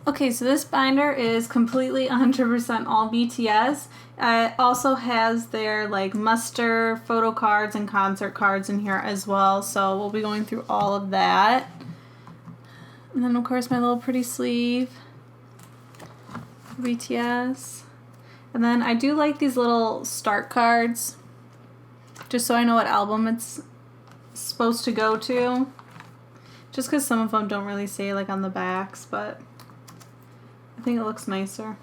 Okay, so this binder is completely 100% all BTS. It also has their like muster photo cards and concert cards in here as well, so we'll be going through all of that. And then of course my little pretty sleeve, BTS. And then I do like these little start cards, just so I know what album it's supposed to go to. Just because some of them don't really say like on the backs, but I think it looks nicer.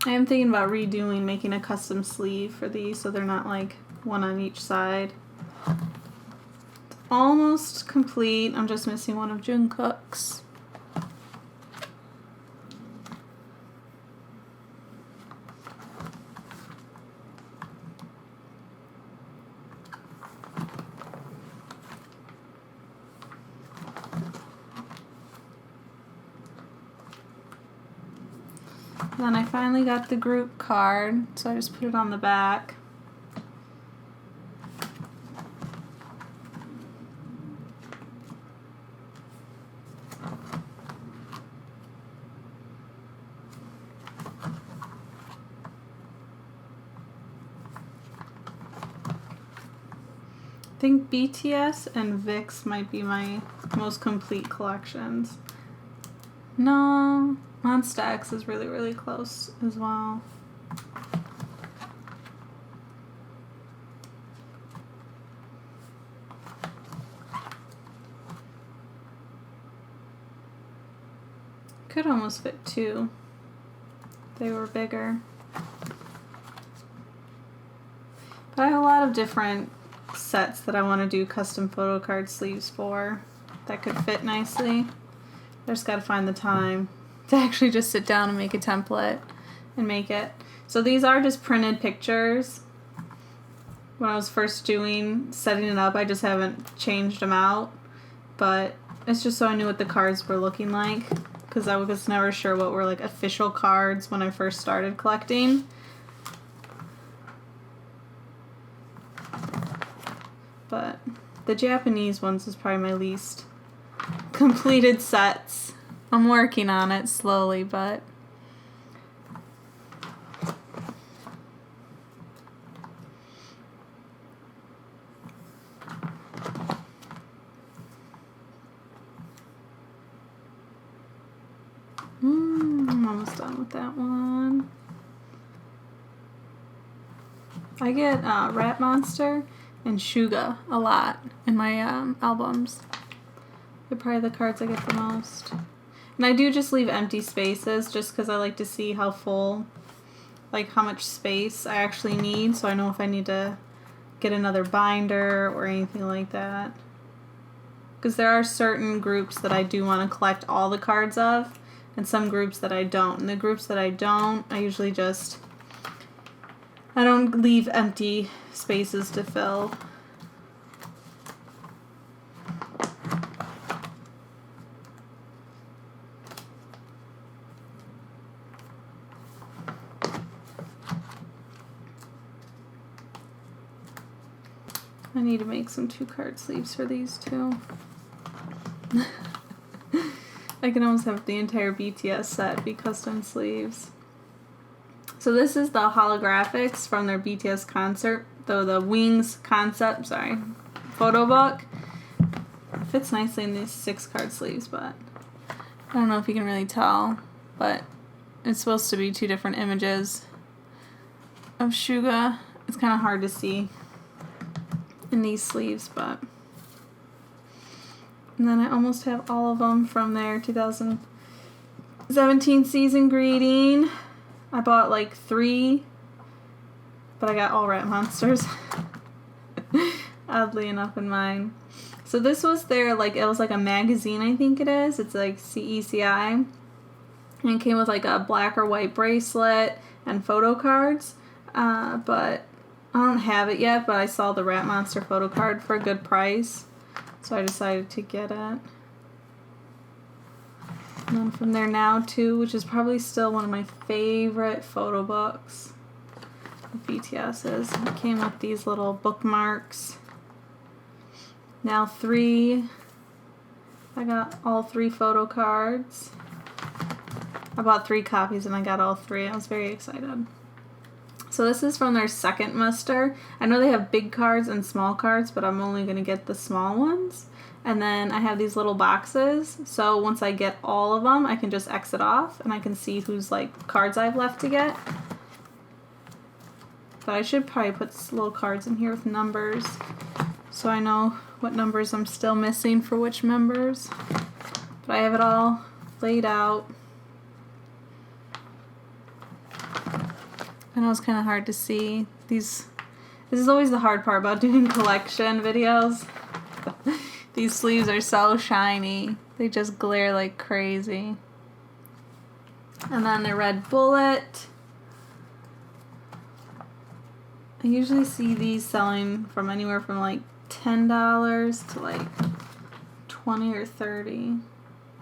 I am thinking about making a custom sleeve for these so they're not like one on each side. It's almost complete. I'm just missing one of Jungkook's. Then I finally got the group card, so I just put it on the back. I think BTS and VIX might be my most complete collections. No, Monsta X is really, really close as well. Could almost fit two. They were bigger. But I have a lot of different sets that I want to do custom photo card sleeves for that could fit nicely. I just gotta find the time to actually just sit down and make a template and make it. So these are just printed pictures. When I was first setting it up, I just haven't changed them out, but it's just so I knew what the cards were looking like, because I was never sure what were like official cards when I first started collecting. But the Japanese ones is probably my least completed sets. I'm working on it slowly, but I'm almost done with that one. I get Rat Monster and Suga a lot in my albums. They're probably the cards I get the most. And I do just leave empty spaces just because I like to see how full, like how much space I actually need, so I know if I need to get another binder or anything like that. Because there are certain groups that I do want to collect all the cards of, and some groups that I don't. And the groups that I don't, I usually just, I don't leave empty spaces to fill. I need to make some 2-card sleeves for these too. I can almost have the entire BTS set be custom sleeves. So this is the holographics from their BTS concert, though the Wings concept, photo book. It fits nicely in these 6-card sleeves, but I don't know if you can really tell, but it's supposed to be 2 different images of Suga. It's kind of hard to see in these sleeves, but and then I almost have all of them from their 2017 season greeting. I bought like 3, but I got all Rat Monsters oddly enough in mine. So this was their, like, it was like a magazine, I think it is. It's like CECI, and it came with like a black or white bracelet and photo cards, but I don't have it yet, but I saw the Rat Monster photo card for a good price, so I decided to get it. And then from there Now Too, which is probably still one of my favorite photo books of BTS's. It came with these little bookmarks. Now I got all 3 photo cards. I bought 3 copies and I got all 3. I was very excited. So this is from their second muster. I know they have big cards and small cards, but I'm only going to get the small ones. And then I have these little boxes. So once I get all of them, I can just exit off and I can see whose like cards I've left to get. But I should probably put little cards in here with numbers so I know what numbers I'm still missing for which members. But I have it all laid out. I know it's kind of hard to see. This is always the hard part about doing collection videos. These sleeves are so shiny. They just glare like crazy. And then the red bullet. I usually see these selling from anywhere from like $10 to like $20 or $30.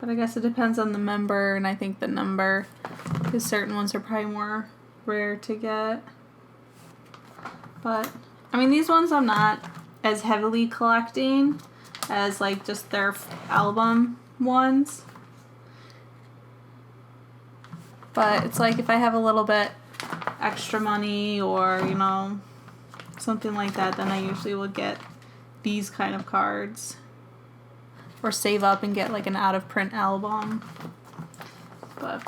But I guess it depends on the member and I think the number, because certain ones are probably more rare to get. But I mean, these ones I'm not as heavily collecting as like just their album ones. But it's like if I have a little bit extra money or, you know, something like that, then I usually will get these kind of cards. Or save up and get like an out of print album. But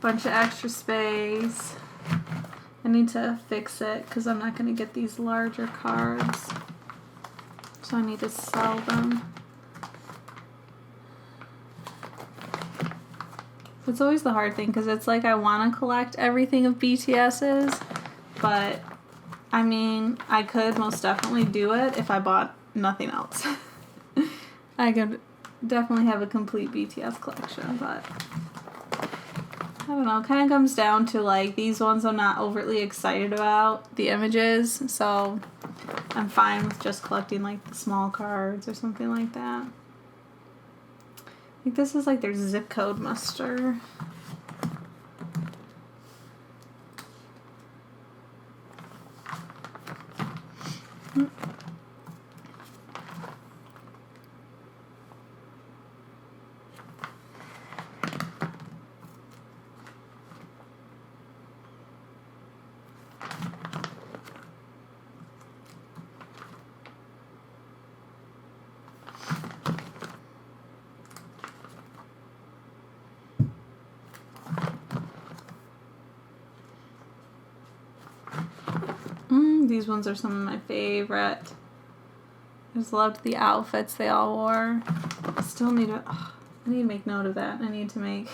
bunch of extra space. I need to fix it because I'm not going to get these larger cards. So I need to sell them. It's always the hard thing because it's like I want to collect everything of BTS's, but I mean, I could most definitely do it if I bought nothing else. I could definitely have a complete BTS collection, but I don't know. It kind of comes down to like these ones I'm not overtly excited about the images, so I'm fine with just collecting like the small cards or something like that. I think this is like their zip code muster. These ones are some of my favorite. I just loved the outfits they all wore. I still need to, I need to make note of that. I need to make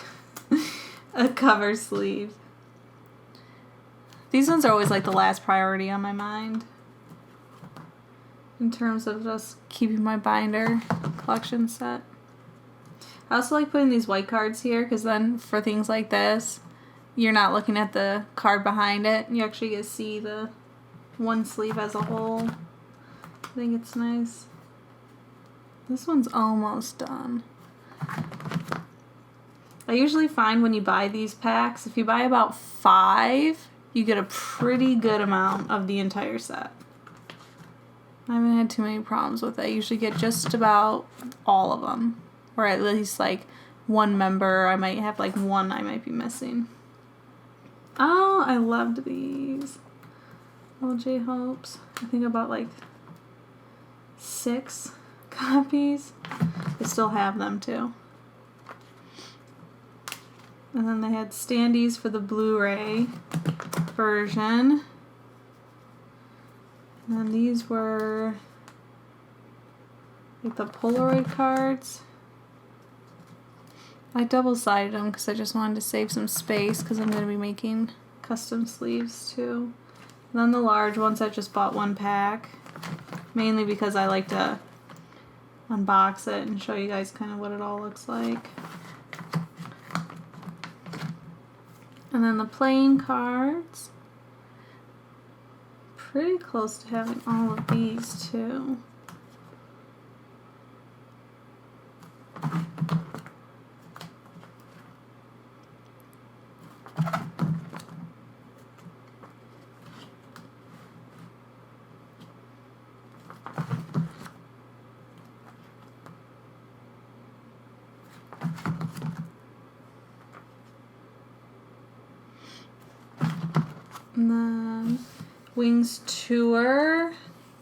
a cover sleeve. These ones are always like the last priority on my mind in terms of just keeping my binder collection set. I also like putting these white cards here because then for things like this, you're not looking at the card behind it. You actually get to see the one sleeve as a whole. I think it's nice. This one's almost done. I usually find when you buy these packs, if you buy about 5, you get a pretty good amount of the entire set. I haven't had too many problems with it. I usually get just about all of them. Or at least like one member. I might have like one I might be missing. Oh, I loved these. LJ Hopes. I think about like 6 copies. I still have them too. And then they had standees for the Blu-ray version. And then these were like the Polaroid cards. I double-sided them because I just wanted to save some space because I'm going to be making custom sleeves too. And then the large ones, I just bought 1 pack, mainly because I like to unbox it and show you guys kind of what it all looks like. And then the playing cards, pretty close to having all of these too. And then Wings Tour,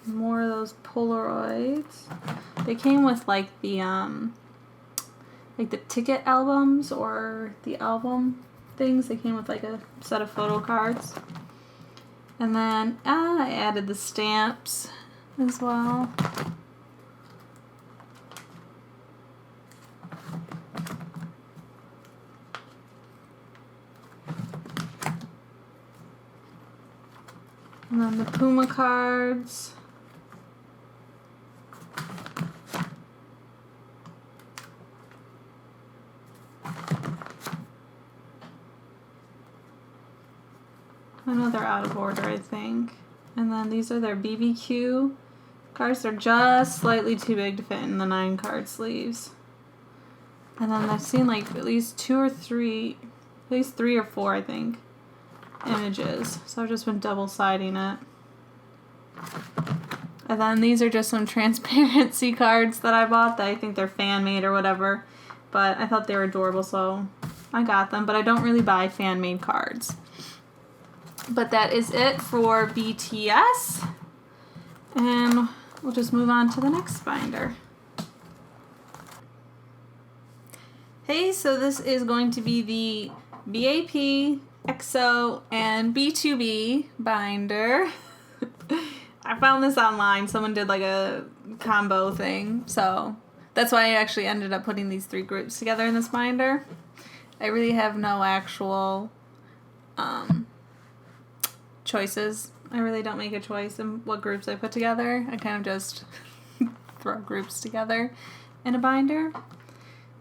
more of those Polaroids. They came with like the ticket albums or the album things. They came with like a set of photo cards. And then I added the stamps as well. And then the Puma cards. I know they're out of order, I think. And then these are their BBQ cards. They're just slightly too big to fit in the 9-card sleeves. And then I've seen like at least 2 or 3, at least 3 or 4, I think, images. So I've just been double-siding it. And then these are just some transparency cards that I bought that I think they're fan-made or whatever. But I thought they were adorable, so I got them. But I don't really buy fan-made cards. But that is it for BTS. And we'll just move on to the next binder. Hey, so this is going to be the BAP, EXO, and B2B binder. I found this online. Someone did like a combo thing. So that's why I actually ended up putting these 3 groups together in this binder. I really have no actual choices. I really don't make a choice in what groups I put together. I kind of just throw groups together in a binder.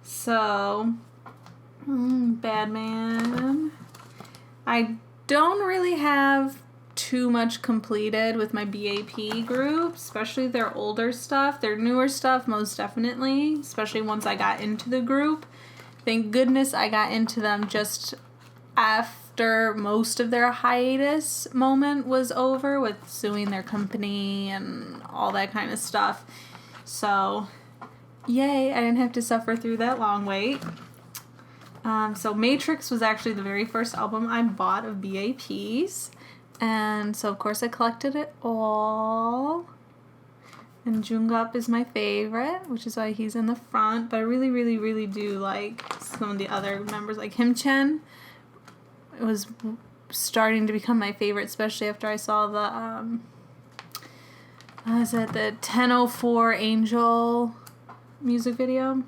So, Badman. I don't really have too much completed with my BAP group, especially their older stuff. Their newer stuff, most definitely, especially once I got into the group. Thank goodness I got into them just after most of their hiatus moment was over with suing their company and all that kind of stuff. So, yay, I didn't have to suffer through that long wait. So Matrix was actually the very first album I bought of BAP's. And so, of course, I collected it all. And Jungkook is my favorite, which is why he's in the front. But I really, really, really do like some of the other members, like Himchen. It was starting to become my favorite, especially after I saw the, the 10:04 Angel music video.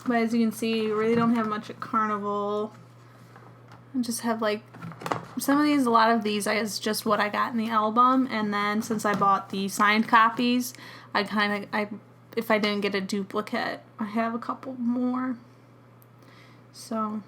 But as you can see, you really don't have much at Carnival. I just have like some of these, a lot of these is just what I got in the album, and then since I bought the signed copies, if I didn't get a duplicate, I have a couple more. So,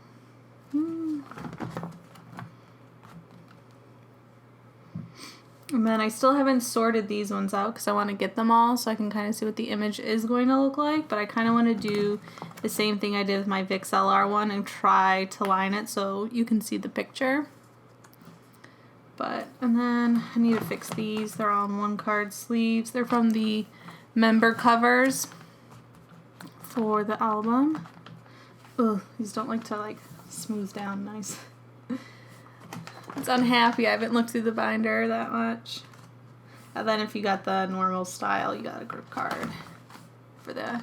And then I still haven't sorted these ones out because I want to get them all so I can kind of see what the image is going to look like. But I kind of want to do the same thing I did with my Vicks LR one and try to line it so you can see the picture. And then I need to fix these. They're all on 1-card sleeves. They're from the member covers for the album. Ugh, these don't like to like smooth down nice. It's unhappy. I haven't looked through the binder that much. And then if you got the normal style, you got a grip card for the...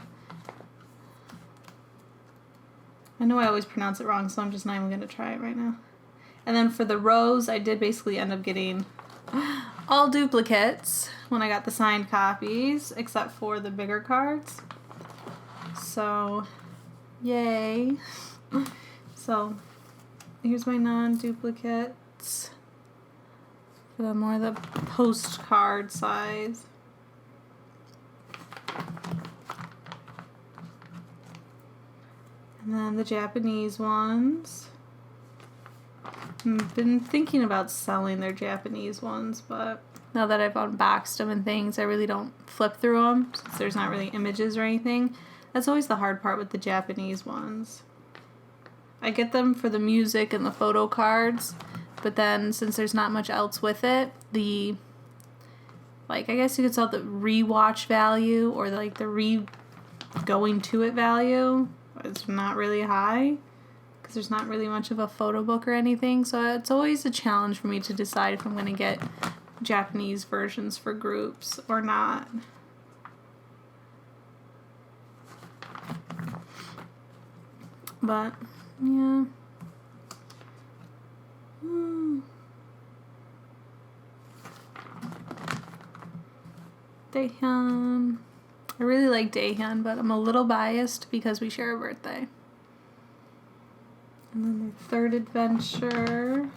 I know I always pronounce it wrong, so I'm just not even going to try it right now. And then for the rose, I did basically end up getting all duplicates when I got the signed copies, except for the bigger cards. So, yay. So, here's my non-duplicates for the more the postcard size. And then the Japanese ones. I've been thinking about selling their Japanese ones, but now that I've unboxed them and things, I really don't flip through them since there's not really images or anything. That's always the hard part with the Japanese ones. I get them for the music and the photo cards, but then since there's not much else with it, the, like, I guess you could call it the rewatch value or like the going to it value is not really high because there's not really much of a photo book or anything. So it's always a challenge for me to decide if I'm going to get Japanese versions for groups or not. But, yeah. Daehyun. I really like Daehyun, but I'm a little biased because we share a birthday. And then the third adventure,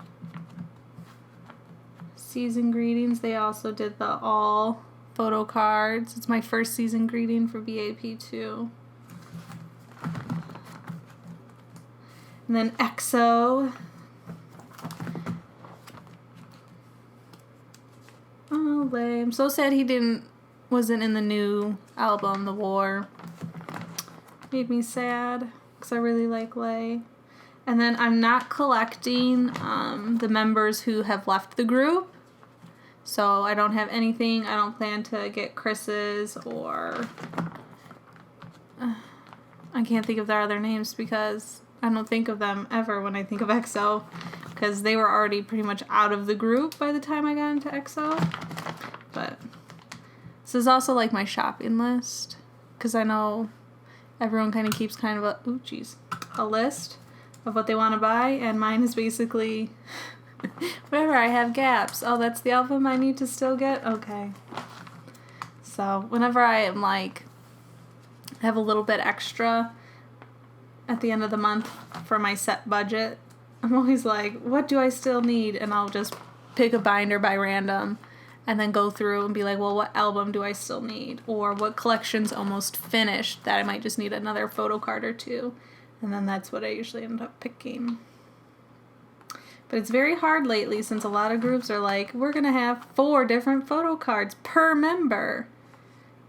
season greetings. They also did the all photo cards. It's my first season greeting for BAP2. And then EXO. Oh, Lay. I'm so sad he wasn't in the new album, The War. Made me sad because I really like Lay. And then I'm not collecting the members who have left the group. So I don't have anything. I don't plan to get Chris's or... I can't think of their other names because I don't think of them ever when I think of EXO. Because they were already pretty much out of the group by the time I got into EXO. But this is also like my shopping list. Because I know everyone kind of keeps kind of a list of what they want to buy, and mine is basically whatever. I have gaps. Oh, that's the album I need to still get? Okay. So whenever I am like, have a little bit extra at the end of the month for my set budget, I'm always like, what do I still need? And I'll just pick a binder by random and then go through and be like, well, what album do I still need? Or what collection's almost finished that I might just need another photo card or two. And then that's what I usually end up picking. But it's very hard lately since a lot of groups are like, we're going to have 4 different photo cards per member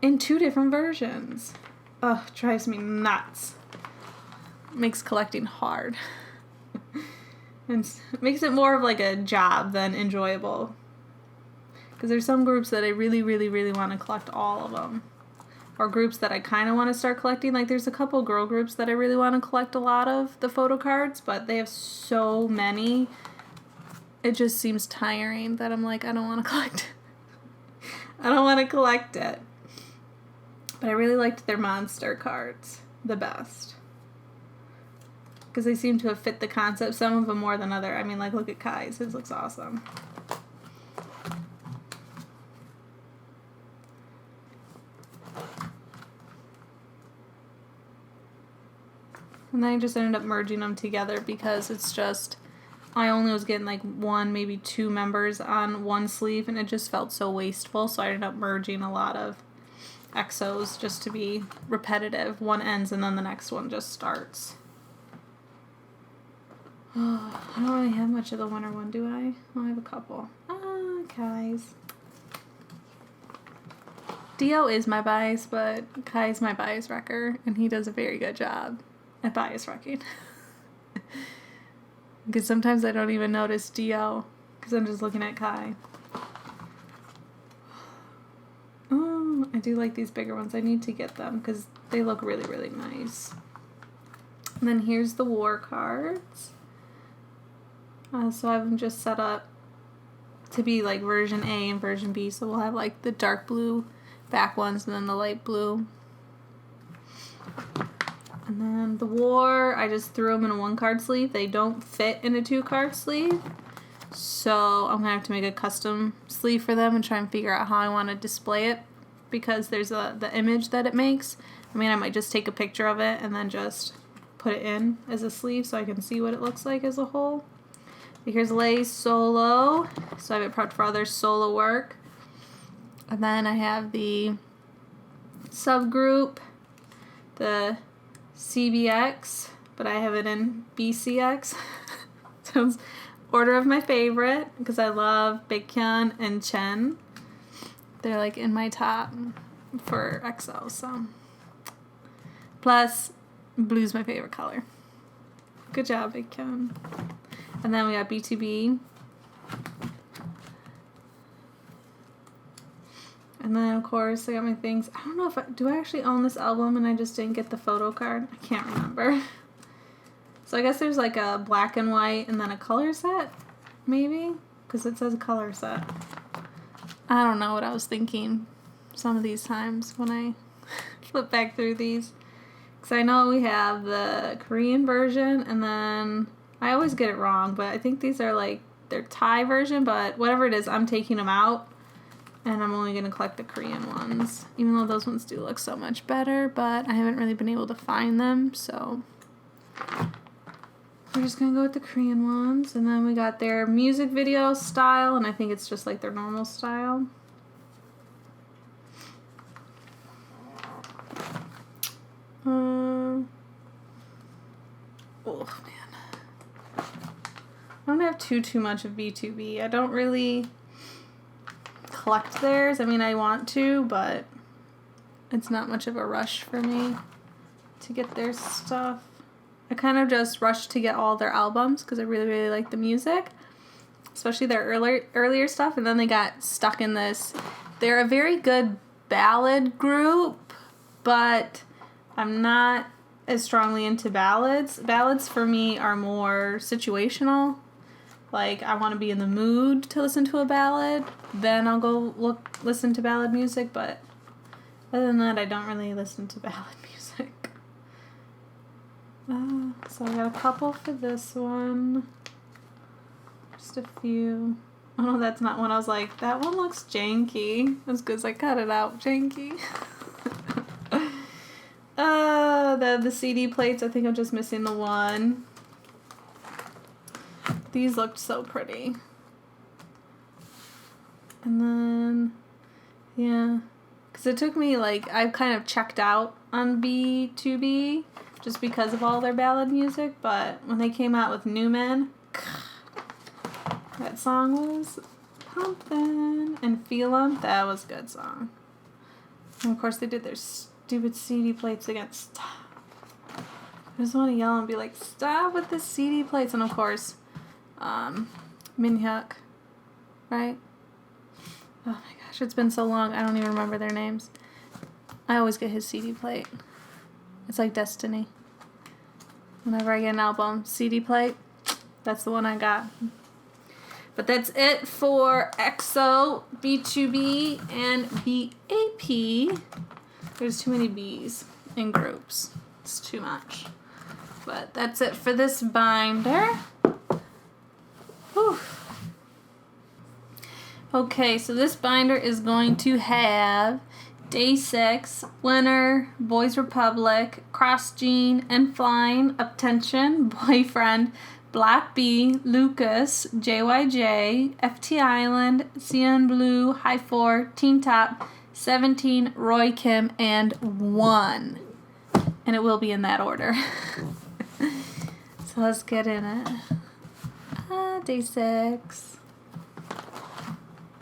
in 2 different versions. Ugh, drives me nuts. Makes collecting hard. And makes it more of like a job than enjoyable. Because there's some groups that I really, really, really want to collect all of them. Or groups that I kind of want to start collecting. Like there's a couple girl groups that I really want to collect a lot of the photo cards, but they have so many. It just seems tiring that I'm like, I don't want to collect. I don't want to collect it. But I really liked their monster cards the best. Because they seem to have fit the concept. Some of them more than other. I mean, like, look at Kai's. His looks awesome. And then I just ended up merging them together because it's just, I only was getting like 1, maybe 2 members on one sleeve, and it just felt so wasteful. So I ended up merging a lot of EXOs just to be repetitive. One ends and then the next one just starts. Oh, I don't really have much of the winter one, do I? Oh, I have a couple. Kai's. Dio is my bias, but Kai's my bias wrecker, and he does a very good job at bias wrecking. Because sometimes I don't even notice Dio, because I'm just looking at Kai. Oh, I do like these bigger ones. I need to get them, because they look really, really nice. And then here's the war cards. So I have them just set up to be like version A and version B. So we'll have like the dark blue back ones and then the light blue. And then the war, I just threw them in a 1-card sleeve. They don't fit in a 2-card sleeve. So I'm going to have to make a custom sleeve for them and try and figure out how I want to display it. Because there's the image that it makes. I mean, I might just take a picture of it and then just put it in as a sleeve so I can see what it looks like as a whole. Here's Lay solo, so I have it prepped for other solo work. And then I have the subgroup, the CBX, but I have it in BCX. Sounds order of my favorite, because I love Baekhyun and Chen. They're like in my top for EXO, so. Plus, blue's my favorite color. Good job, Baekhyun. And then we got B2B. And then, of course, I got my things. I don't know do I actually own this album and I just didn't get the photo card? I can't remember. So I guess there's like a black and white and then a color set, maybe? Because it says color set. I don't know what I was thinking some of these times when I flip back through these. Because I know we have the Korean version, and then I always get it wrong, but I think these are like their Thai version, but whatever it is, I'm taking them out, and I'm only going to collect the Korean ones, even though those ones do look so much better, but I haven't really been able to find them, so we're just going to go with the Korean ones. And then we got their music video style, and I think it's just like their normal style. Oh man, I don't have too much of B2B. I don't really collect theirs. I mean, I want to, but it's not much of a rush for me to get their stuff. I kind of just rushed to get all their albums because I really like the music, especially their earlier stuff, and then they got stuck in this. They're a very good ballad group, but I'm not as strongly into ballads. Ballads for me are more situational. Like, I want to be in the mood to listen to a ballad, then I'll go listen to ballad music, but other than that, I don't really listen to ballad music. So I got a couple for this one. Just a few. Oh no, that's not one. I was like, that one looks janky. That's because I cut it out janky. The CD plates, I think I'm just missing the one. These looked so pretty. And then, yeah. Because it took me, like, I've kind of checked out on B2B just because of all their ballad music, but when they came out with New Men, that song was pumping. And Feel 'Em, that was a good song. And of course they did their stupid CD plates again. Stop. I just want to yell and be like, stop with the CD plates. And of course, Minhyuk, right? Oh my gosh, it's been so long, I don't even remember their names. I always get his CD plate. It's like destiny. Whenever I get an album CD plate, that's the one I got. But that's it for EXO, B2B, and BAP. There's too many B's in groups. It's too much. But that's it for this binder. Whew. Okay, so this binder is going to have Day 6, Winner, Boys Republic, Cross Jean, and Flying, Uptension, Boyfriend, Black B, Lucas, JYJ, FT Island, CN Blue, High 4, Teen Top, 17, Roy Kim, and 1. And it will be in that order. So let's get in it. Day 6.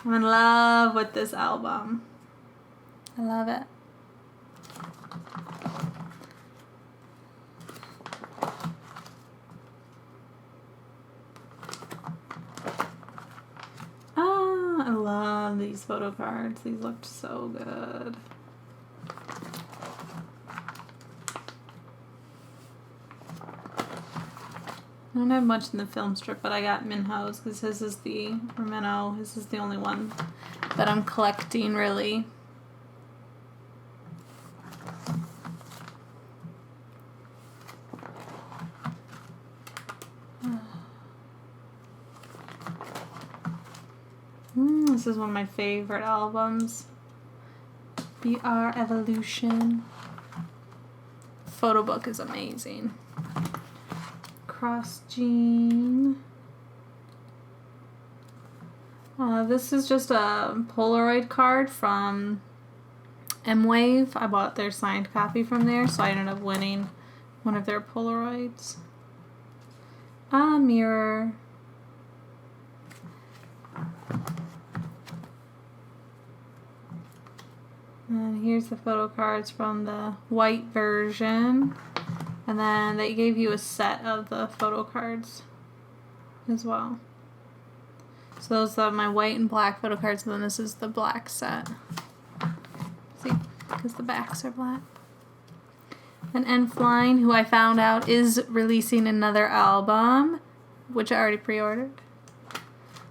I'm in love with this album. I love it. I love these photo cards. These looked so good. I don't have much in the film strip, but I got Minho's because his is the, or Minho, his is the only one that I'm collecting, really. This is one of my favorite albums. BR Evolution. Photo book is amazing. Cross Jean. This is just a Polaroid card from M-Wave. I bought their signed copy from there, so I ended up winning one of their Polaroids. Mirror. And here's the photo cards from the white version. And then they gave you a set of the photo cards as well. So those are my white and black photo cards, and then this is the black set. See, because the backs are black. And N-Flying, who I found out is releasing another album, which I already pre-ordered.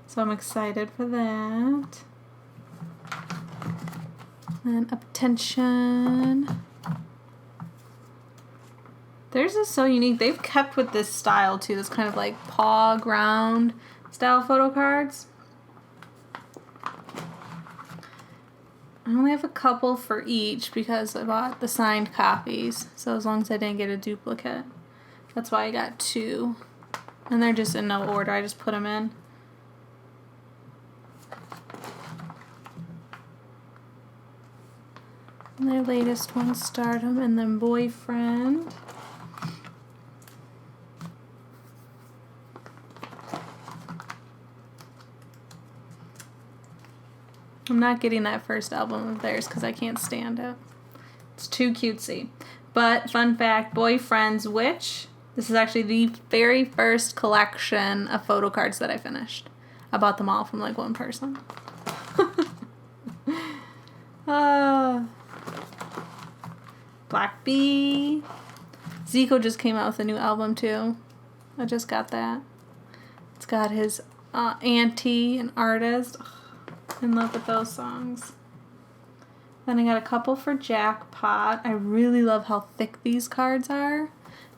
So I'm excited for that. And Up Tension. Theirs is so unique. They've kept with this style too, this kind of like paw ground style photo cards. I only have a couple for each because I bought the signed copies. So as long as I didn't get a duplicate. That's why I got 2. And they're just in no order. I just put them in. And their latest one, Stardom, and then Boyfriend. I'm not getting that first album of theirs because I can't stand it. It's too cutesy. But, fun fact, Boyfriend's Witch. This is actually the very first collection of photo cards that I finished. I bought them all from like one person. Black Bee. Zico just came out with a new album too. I just got that. It's got his auntie and artist. In love with those songs. Then I got a couple for Jackpot. I really love how thick these cards are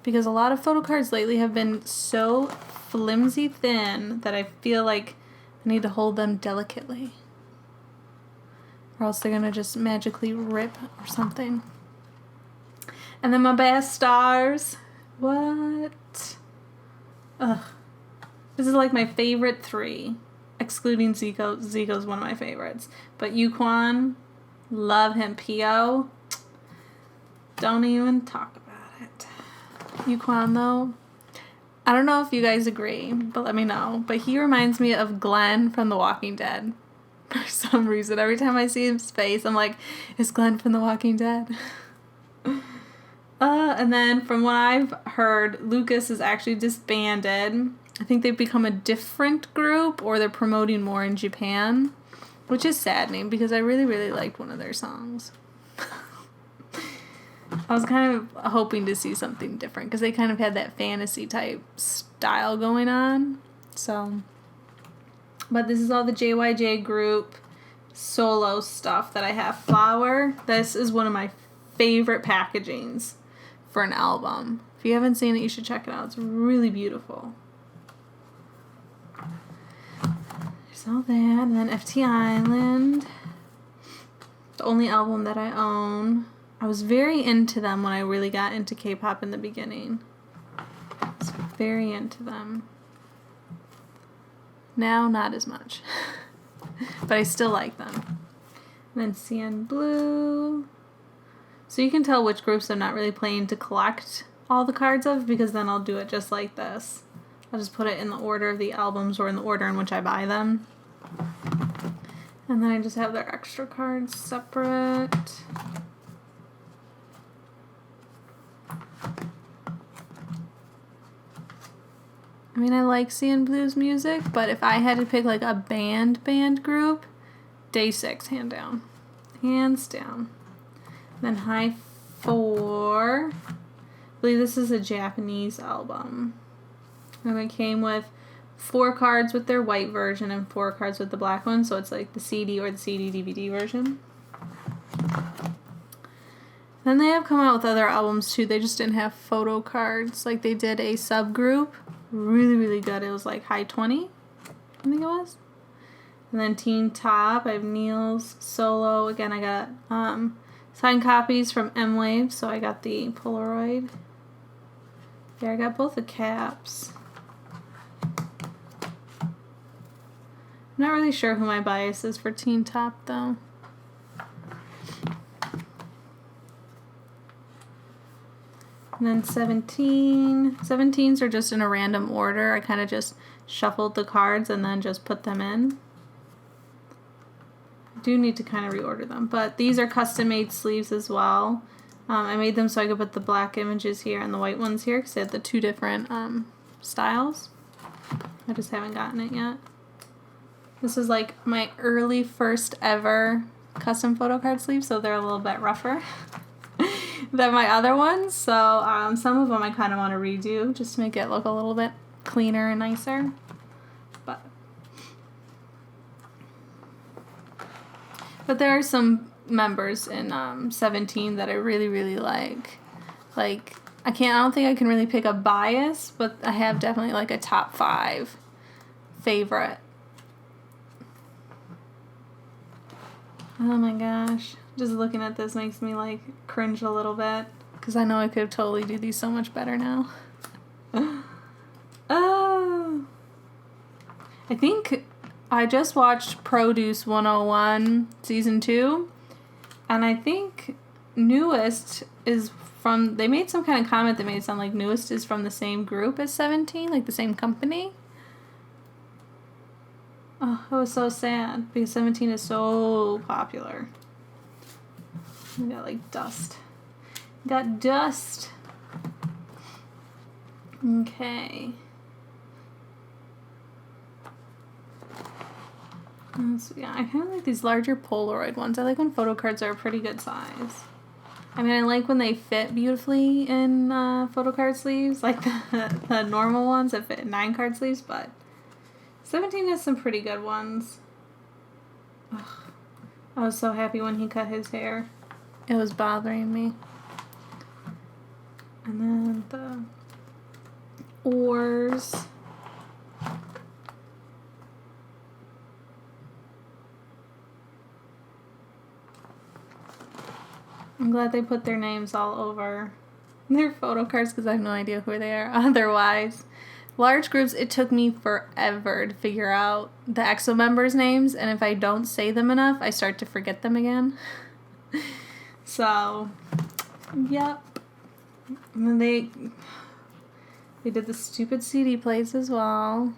because a lot of photo cards lately have been so flimsy thin that I feel like I need to hold them delicately or else they're gonna just magically rip or something. And then my best stars. What? Ugh. This is like my favorite 3. Excluding Zico. Zico's one of my favorites. But Yuquan, love him. P.O., don't even talk about it. Yuquan, though, I don't know if you guys agree, but let me know. But he reminds me of Glenn from The Walking Dead. For some reason. Every time I see his face, I'm like, is Glenn from The Walking Dead? And then from what I've heard, Lucas is actually disbanded. I think they've become a different group or they're promoting more in Japan, which is saddening because I really, really liked one of their songs. I was kind of hoping to see something different because they kind of had that fantasy type style going on. So, but this is all the JYJ group solo stuff that I have. Flower. This is one of my favorite packagings for an album. If you haven't seen it, you should check it out. It's really beautiful. So that, and then FT Island, the only album that I own. I was very into them when I really got into K-pop in the beginning. I was very into them. Now, not as much. But I still like them. And then CN Blue. So you can tell which groups I'm not really playing to collect all the cards of because then I'll do it just like this. I'll just put it in the order of the albums or in the order in which I buy them. And then I just have their extra cards separate. I mean, I like CN Blue's music, but if I had to pick like a band group, Day 6, hands down. Hands down. Then High 4. I believe this is a Japanese album. And it came with 4 cards with their white version and 4 cards with the black one. So it's like the CD or the CD DVD version. Then they have come out with other albums too. They just didn't have photo cards. Like they did a subgroup. Really, really good. It was like High 20, I think it was. And then Teen Top. I have Neil's solo. Again, I got signed copies from M-Wave. So I got the Polaroid. Yeah, I got both the caps. I'm not really sure who my bias is for Teen Top, though. And then 17. 17s are just in a random order. I kind of just shuffled the cards and then just put them in. I do need to kind of reorder them. But these are custom-made sleeves as well. I made them so I could put the black images here and the white ones here because they had the 2 different styles. I just haven't gotten it yet. This is like my early first ever custom photo card sleeve, so they're a little bit rougher. than my other ones. So some of them I kind of want to redo just to make it look a little bit cleaner and nicer. But there are some members in 17 that I really, really like. Like, I don't think I can really pick a bias, but I have definitely like a top 5 favorite. Oh my gosh. Just looking at this makes me like cringe a little bit. Because I know I could totally do these so much better now. Oh. I think I just watched Produce 101 Season 2. And I think Newest is from... They made some kind of comment that made it sound like Newest is from the same group as 17. Like the same company. Oh, it was so sad. Because 17 is so popular. We got like dust. Got dust. Okay. So yeah, I kind of like these larger Polaroid ones. I like when Photocards are a pretty good size. I mean, I like when they fit beautifully in Photocard sleeves, like the normal ones that fit in 9-card sleeves, but 17 has some pretty good ones. Ugh. I was so happy when he cut his hair. It was bothering me. And then the oars. I'm glad they put their names all over their photo cards because I have no idea who they are otherwise. Large groups, it took me forever to figure out the EXO members' names, and if I don't say them enough, I start to forget them again. So, yep. And then they did the stupid CD plays as well.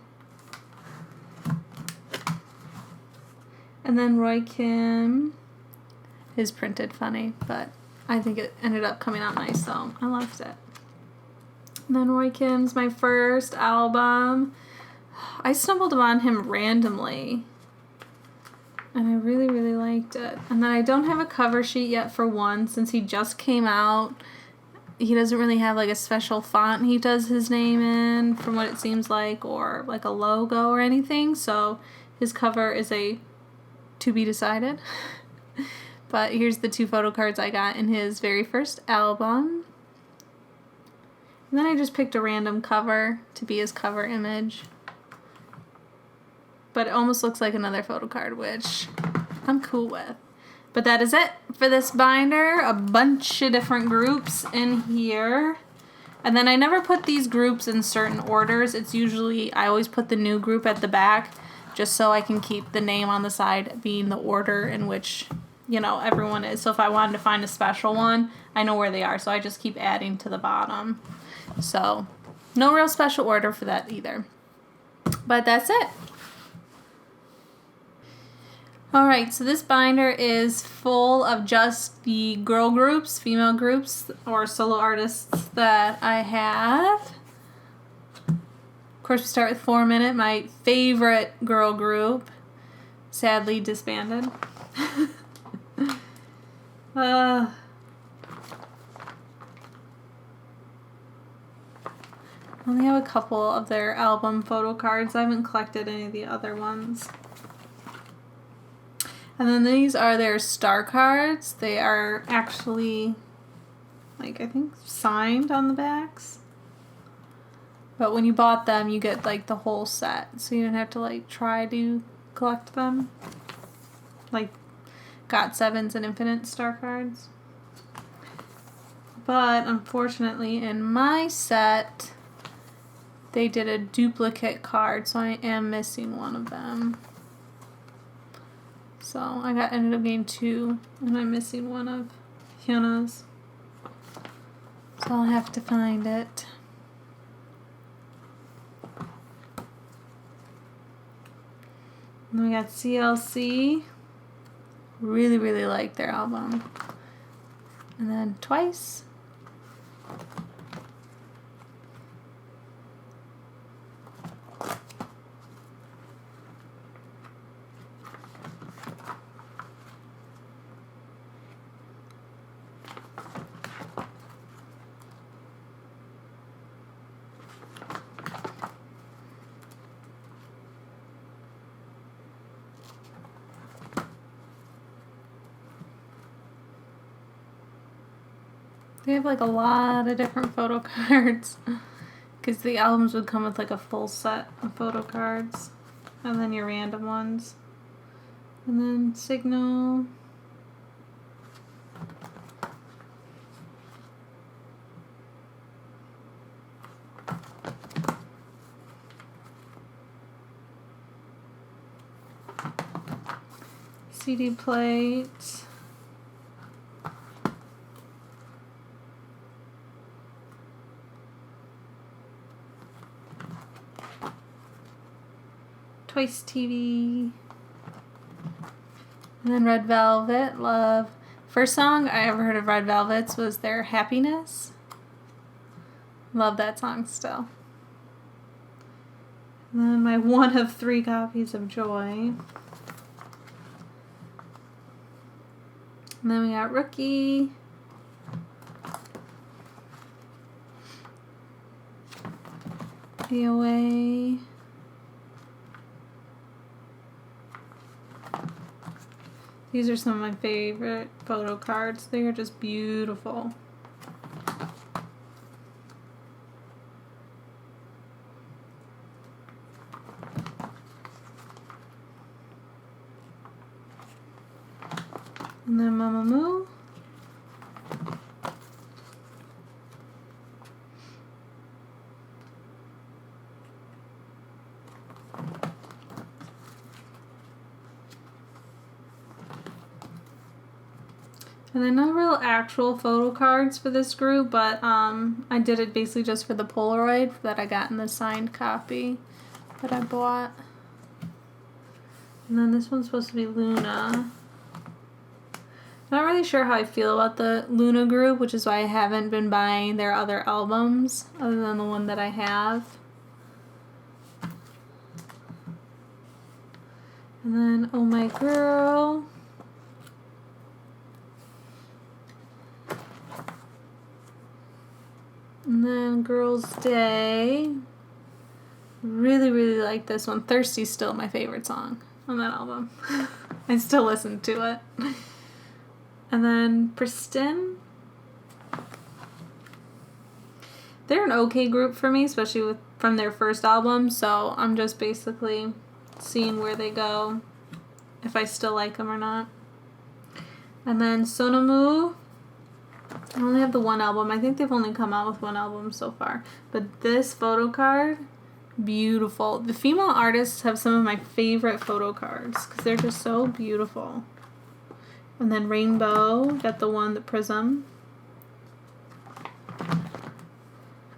And then Roy Kim is printed funny, but I think it ended up coming out nice, so I loved it. And then Roy Kim's my first album. I stumbled upon him randomly, and I really, really liked it. And then I don't have a cover sheet yet for one, since he just came out. He doesn't really have like a special font he does his name in, from what it seems like, or like a logo or anything. So his cover is a to be decided. But here's the 2 photo cards I got in his very first album. And then I just picked a random cover to be his cover image. But it almost looks like another photo card, which I'm cool with. But that is it for this binder. A bunch of different groups in here. And then I never put these groups in certain orders. It's usually, I always put the new group at the back just so I can keep the name on the side being the order in which, you know, everyone is. So if I wanted to find a special one, I know where they are. So I just keep adding to the bottom. So no real special order for that either. But that's it. Alright, so this binder is full of just the girl groups, female groups, or solo artists that I have. Of course, we start with 4 Minute, my favorite girl group, sadly disbanded. I only have a couple of their album photo cards. I haven't collected any of the other ones. And then these are their star cards. They are actually, like, I think signed on the backs. But when you bought them, you get, like, the whole set. So you don't have to, like, try to collect them. Like, GOT7s and Infinite star cards. But, unfortunately, in my set, they did a duplicate card. So I am missing one of them. So I ended up getting 2, and I'm missing one of Hyuna's. So I'll have to find it. And then we got CLC. Really, really like their album. And then Twice. They have like a lot of different photo cards. Because the albums would come with like a full set of photo cards. And then your random ones. And then Signal. CD plate. Twice TV. And then Red Velvet, love. First song I ever heard of Red Velvet's was their Happiness. Love that song still. And then my one of 3 copies of Joy. And then we got Rookie. VOA. These are some of my favorite photo cards. They are just beautiful. And then Mamamoo. And then no real actual photo cards for this group, but I did it basically just for the Polaroid that I got in the signed copy that I bought. And then this one's supposed to be Luna. Not really sure how I feel about the Luna group, which is why I haven't been buying their other albums other than the one that I have. And then Oh My Girl. And then Girls' Day. Really, really like this one. Thirsty's still my favorite song on that album. I still listen to it. And then Pristin. They're an okay group for me, especially from their first album. So I'm just basically seeing where they go, if I still like them or not. And then Sonamu. I only have the one album. I think they've only come out with one album so far. But this photo card, beautiful. The female artists have some of my favorite photo cards because they're just so beautiful. And then Rainbow, got the one, the Prism.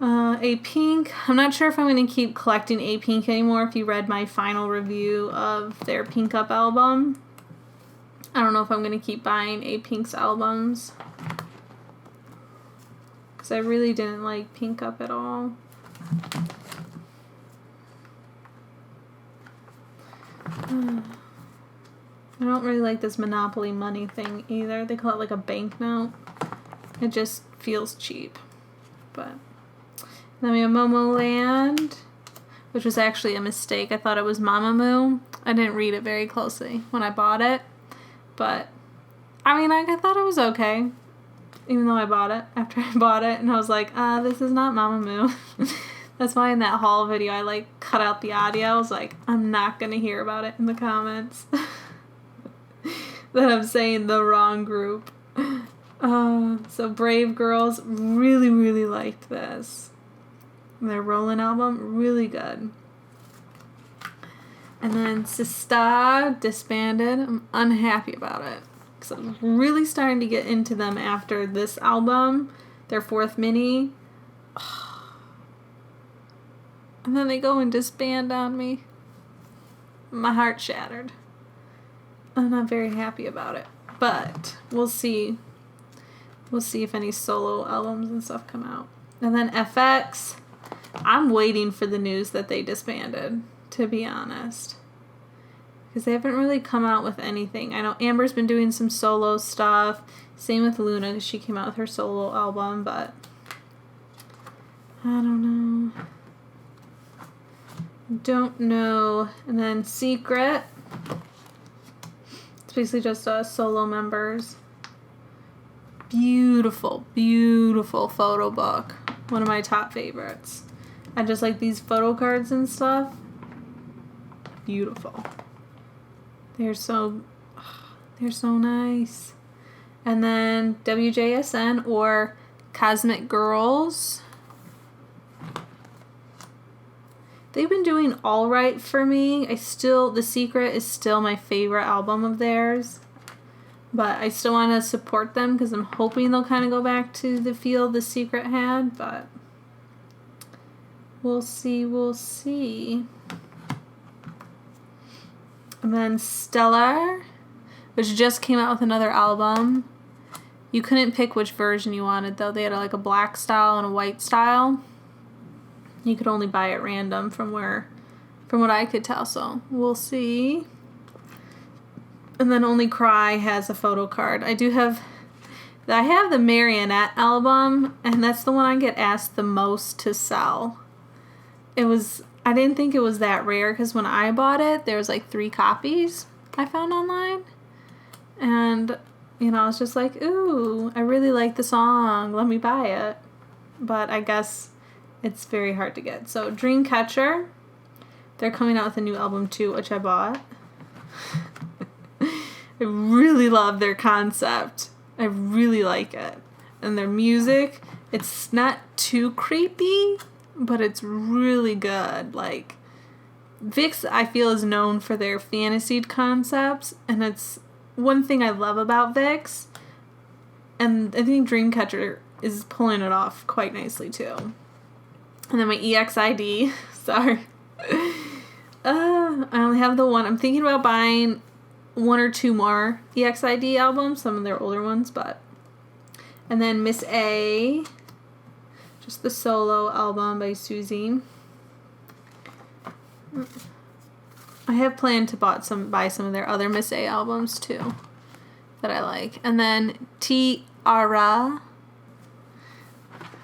A Pink. I'm not sure if I'm going to keep collecting A Pink anymore. If you read my final review of their Pink Up album, I don't know if I'm going to keep buying A Pink's albums. Because I really didn't like Pink Up at all. I don't really like this Monopoly money thing either. They call it like a banknote. It just feels cheap. But then we have Momoland, which was actually a mistake. I thought it was Mamamoo. I didn't read it very closely when I bought it. But, I mean, I thought it was okay. Even though I bought it after I bought it. And I was like, this is not Mamamoo. That's why in that haul video I like cut out the audio. I was like, I'm not going to hear about it in the comments. That I'm saying the wrong group. So Brave Girls, really, really liked this. Their Rollin' album, really good. And then Sista disbanded. I'm unhappy about it. Because I was really starting to get into them after this album, their 4th mini. And then they go and disband on me. My heart shattered. I'm not very happy about it. But we'll see. We'll see if any solo albums and stuff come out. And then FX. I'm waiting for the news that they disbanded, to be honest. Because they haven't really come out with anything. I know Amber's been doing some solo stuff. Same with Luna, because she came out with her solo album. But I don't know. Don't know. And then Secret. It's basically just solo members. Beautiful, beautiful photo book. One of my top favorites. I just like these photo cards and stuff. Beautiful. They're so nice. And then WJSN or Cosmic Girls. They've been doing all right for me. The Secret is still my favorite album of theirs. But I still want to support them because I'm hoping they'll kind of go back to the feel The Secret had. But we'll see. And then Stellar, which just came out with another album. You couldn't pick which version you wanted, though. They had like a black style and a white style. You could only buy it random from what I could tell, so we'll see. And then Only Cry has a photo card. I have the Marionette album, and that's the one I get asked the most to sell. I didn't think it was that rare, because when I bought it, there was like 3 copies I found online. And, I was just like, ooh, I really like the song. Let me buy it. But I guess it's very hard to get. So Dreamcatcher, they're coming out with a new album too, which I bought. I really love their concept. I really like it. And their music, it's not too creepy, but it's really good. Like, Vix, I feel, is known for their fantasy concepts, and it's one thing I love about Vix, and I think Dreamcatcher is pulling it off quite nicely too. And then my EXID, sorry. I only have the one. I'm thinking about buying 1 or 2 more EXID albums, some of their older ones, but. And then Miss A, just the solo album by Susie. I have planned to buy some of their other Miss A albums too that I like. And then Tiara.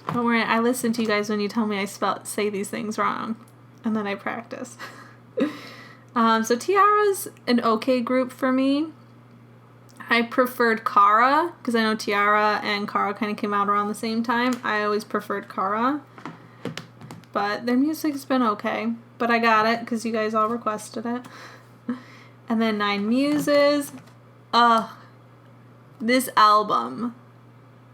Don't worry, I listen to you guys when you tell me I say these things wrong, and then I practice. So Tiara's an okay group for me. I preferred Kara, because I know Tiara and Kara kind of came out around the same time. I always preferred Kara. But their music's been okay. But I got it, because you guys all requested it. And then 9 Muses. This album.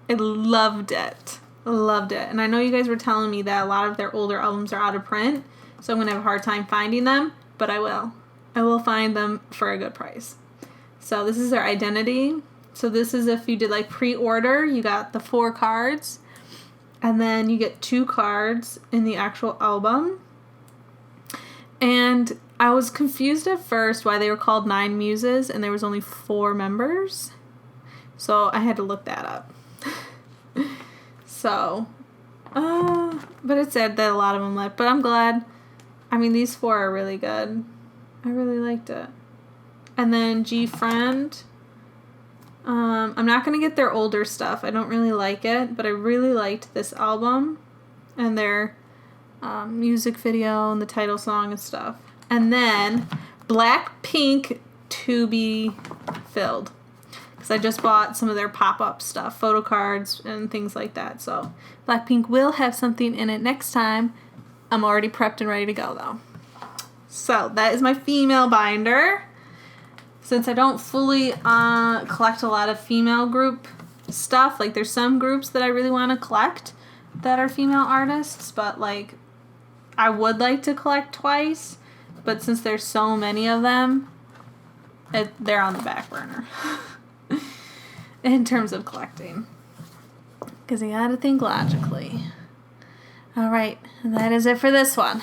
I loved it. Loved it. And I know you guys were telling me that a lot of their older albums are out of print, so I'm going to have a hard time finding them, but I will. I will find them for a good price. So this is their Identity. So this is if you did like pre-order, you got the 4 cards, and then you get 2 cards in the actual album. And I was confused at first why they were called 9 Muses and there was only 4 members. So I had to look that up. So, but it said that a lot of them left. But I'm glad. I mean, these 4 are really good. I really liked it. And then G-Friend. I'm not going to get their older stuff. I don't really like it. But I really liked this album. And their music video and the title song and stuff. And then Blackpink To Be Filled. I just bought some of their pop-up stuff, photo cards and things like that. So Blackpink will have something in it next time. I'm already prepped and ready to go though. So that is my female binder. Since I don't fully collect a lot of female group stuff, like there's some groups that I really want to collect that are female artists, but like I would like to collect twice, but since there's so many of them, they're on the back burner. In terms of collecting, because you gotta think logically. All right, that is it for this one.